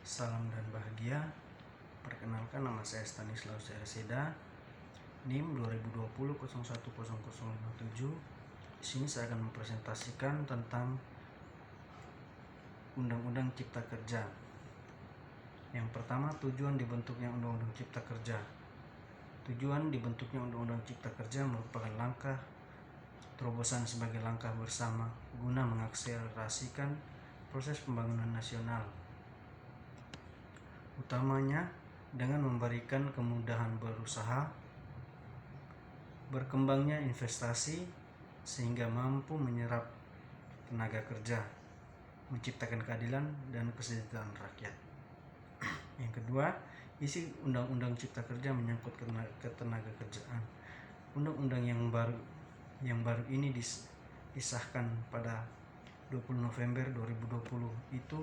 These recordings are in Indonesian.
Salam dan bahagia. Perkenalkan, nama saya Stanislaus Ereseda, NIM 2020 010057. Di sini saya akan mempresentasikan tentang Undang-Undang Cipta Kerja. Yang pertama, tujuan dibentuknya Undang-Undang Cipta Kerja. Tujuan dibentuknya Undang-Undang Cipta Kerja merupakan langkah terobosan sebagai langkah bersama guna mengakselerasikan proses pembangunan nasional, utamanya dengan memberikan kemudahan berusaha, berkembangnya investasi sehingga mampu menyerap tenaga kerja, menciptakan keadilan dan kesejahteraan rakyat. Yang kedua, isi Undang-Undang Cipta Kerja menyangkut ketenaga kerjaan. Undang-undang yang baru ini disahkan pada 20 November 2020 itu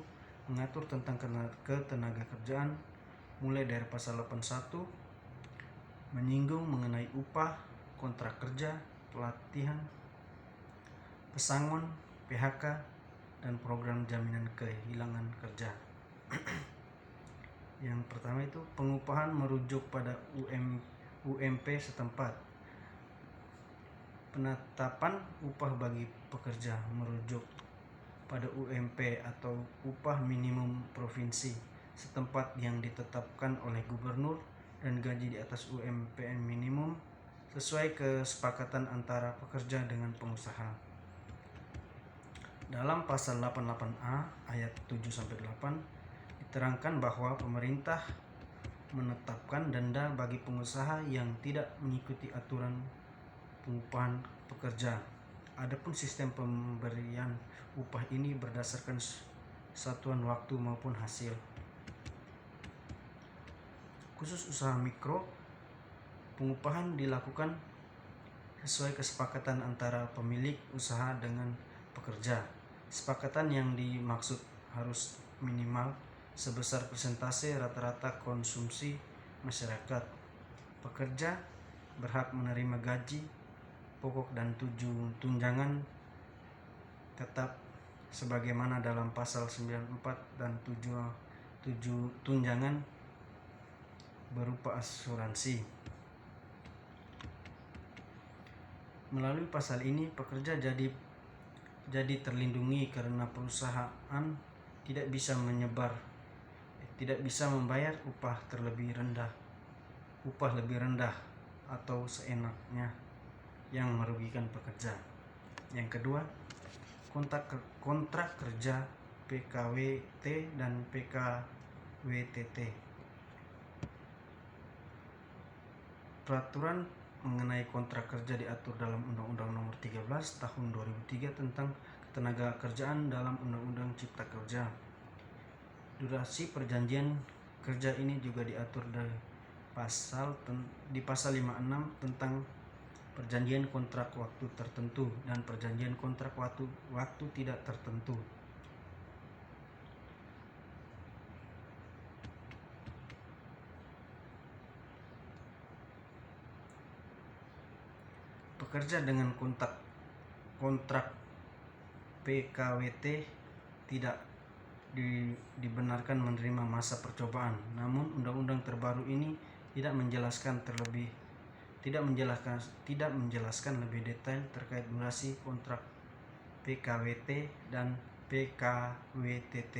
mengatur tentang ketenaga kerjaan mulai dari pasal 81 menyinggung mengenai upah, kontrak kerja, pelatihan, pesangon, PHK, dan program jaminan kehilangan kerja. Yang pertama itu pengupahan merujuk pada UMP setempat. Penetapan upah bagi pekerja merujuk pada UMP atau upah minimum provinsi setempat yang ditetapkan oleh gubernur, dan gaji di atas UMPN minimum sesuai kesepakatan antara pekerja dengan pengusaha. Dalam pasal 88A ayat 7-8 diterangkan bahwa pemerintah menetapkan denda bagi pengusaha yang tidak mengikuti aturan pengupahan pekerja. Adapun sistem pemberian upah ini berdasarkan satuan waktu maupun hasil. Khusus usaha mikro, pengupahan dilakukan sesuai kesepakatan antara pemilik usaha dengan pekerja. Kesepakatan yang dimaksud harus minimal sebesar persentase rata-rata konsumsi masyarakat. Pekerja berhak menerima gaji pokok dan tunjangan tetap sebagaimana dalam pasal 94 dan 7 tunjangan berupa asuransi. Melalui pasal ini pekerja jadi terlindungi karena perusahaan tidak bisa membayar upah lebih rendah atau seenaknya yang merugikan pekerja. Yang kedua, kontrak kerja PKWT dan PKWTT. Peraturan mengenai kontrak kerja diatur dalam Undang-Undang Nomor 13 Tahun 2003 tentang ketenaga kerjaan dalam Undang-Undang Cipta Kerja. Durasi perjanjian kerja ini juga diatur di pasal 56 tentang perjanjian kontrak waktu tertentu dan perjanjian kontrak waktu tidak tertentu. Pekerja dengan kontrak PKWT tidak dibenarkan menerima masa percobaan. Namun undang-undang terbaru ini tidak menjelaskan lebih detail terkait durasi kontrak PKWT dan PKWTT.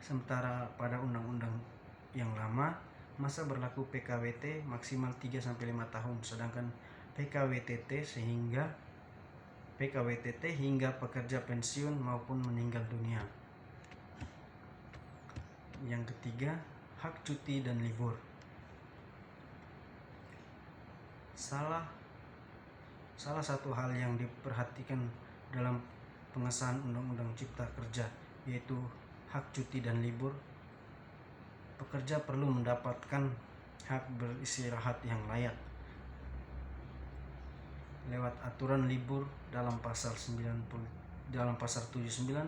Sementara pada undang-undang yang lama, masa berlaku PKWT maksimal 3-5 tahun, sedangkan PKWTT hingga pekerja pensiun maupun meninggal dunia. Yang ketiga, hak cuti dan libur. Salah satu hal yang diperhatikan dalam pengesahan Undang-Undang Cipta Kerja yaitu hak cuti dan libur. Pekerja perlu mendapatkan hak beristirahat yang layak lewat aturan libur dalam pasal 79, dalam pasal 79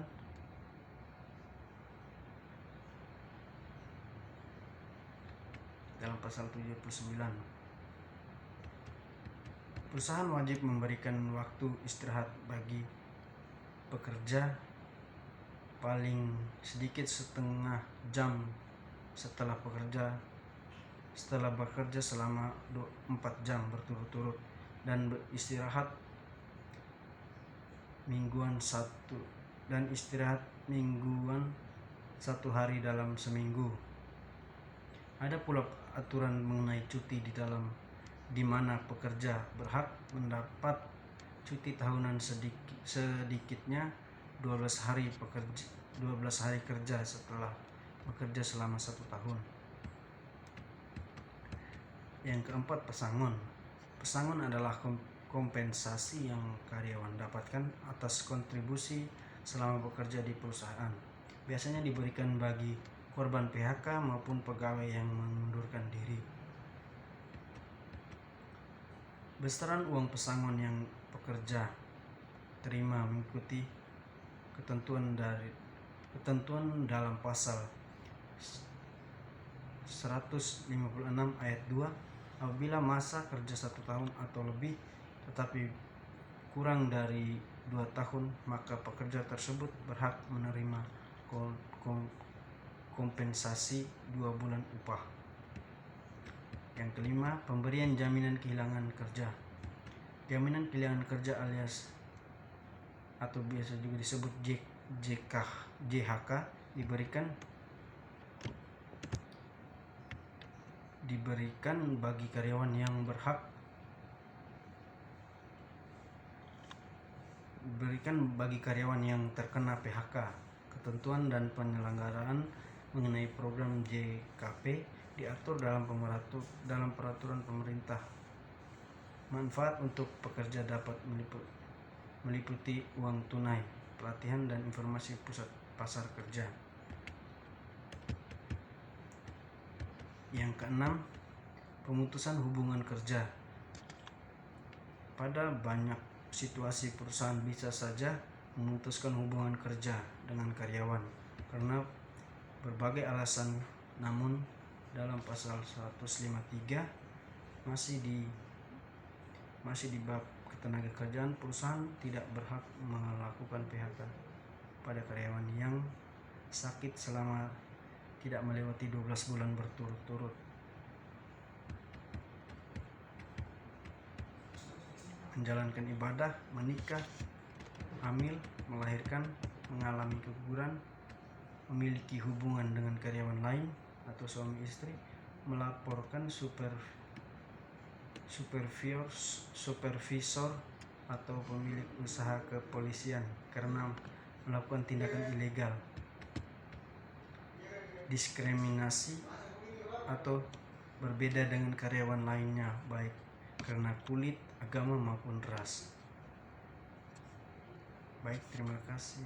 dalam pasal 79. Perusahaan wajib memberikan waktu istirahat bagi pekerja paling sedikit setengah jam setelah bekerja selama 4 jam berturut-turut, dan istirahat mingguan satu hari dalam seminggu. Ada pula aturan mengenai cuti di mana pekerja berhak mendapat cuti tahunan sedikitnya 12 hari kerja setelah bekerja selama 1 tahun. Yang keempat, pesangon. Pesangon adalah kompensasi yang karyawan dapatkan atas kontribusi selama bekerja di perusahaan. Biasanya diberikan bagi korban PHK maupun pegawai yang mengundurkan diri. Besaran uang pesangon yang pekerja terima mengikuti ketentuan dalam pasal 156 ayat 2. Apabila masa kerja 1 tahun atau lebih tetapi kurang dari 2 tahun, maka pekerja tersebut berhak menerima kompensasi 2 bulan upah. Yang kelima, pemberian jaminan kehilangan kerja. Jaminan kehilangan kerja alias atau biasa juga disebut JHK diberikan bagi karyawan yang terkena PHK. Ketentuan dan penyelenggaraan mengenai program JKP diatur dalam peraturan pemerintah. Manfaat untuk pekerja dapat meliputi uang tunai, pelatihan, dan informasi pusat pasar kerja. Yang keenam, pemutusan hubungan kerja. Pada banyak situasi perusahaan bisa saja memutuskan hubungan kerja dengan karyawan karena berbagai alasan. Namun dalam pasal 153 masih di bab ketenagakerjaan, perusahaan tidak berhak melakukan PHK pada karyawan yang sakit selama tidak melewati 12 bulan berturut-turut. Menjalankan ibadah, menikah, hamil, melahirkan, mengalami keguguran, memiliki hubungan dengan karyawan lain atau suami istri, melaporkan supervisor atau pemilik usaha ke polisian karena melakukan tindakan ilegal, diskriminasi atau berbeda dengan karyawan lainnya baik karena kulit, agama maupun ras. Baik, terima kasih.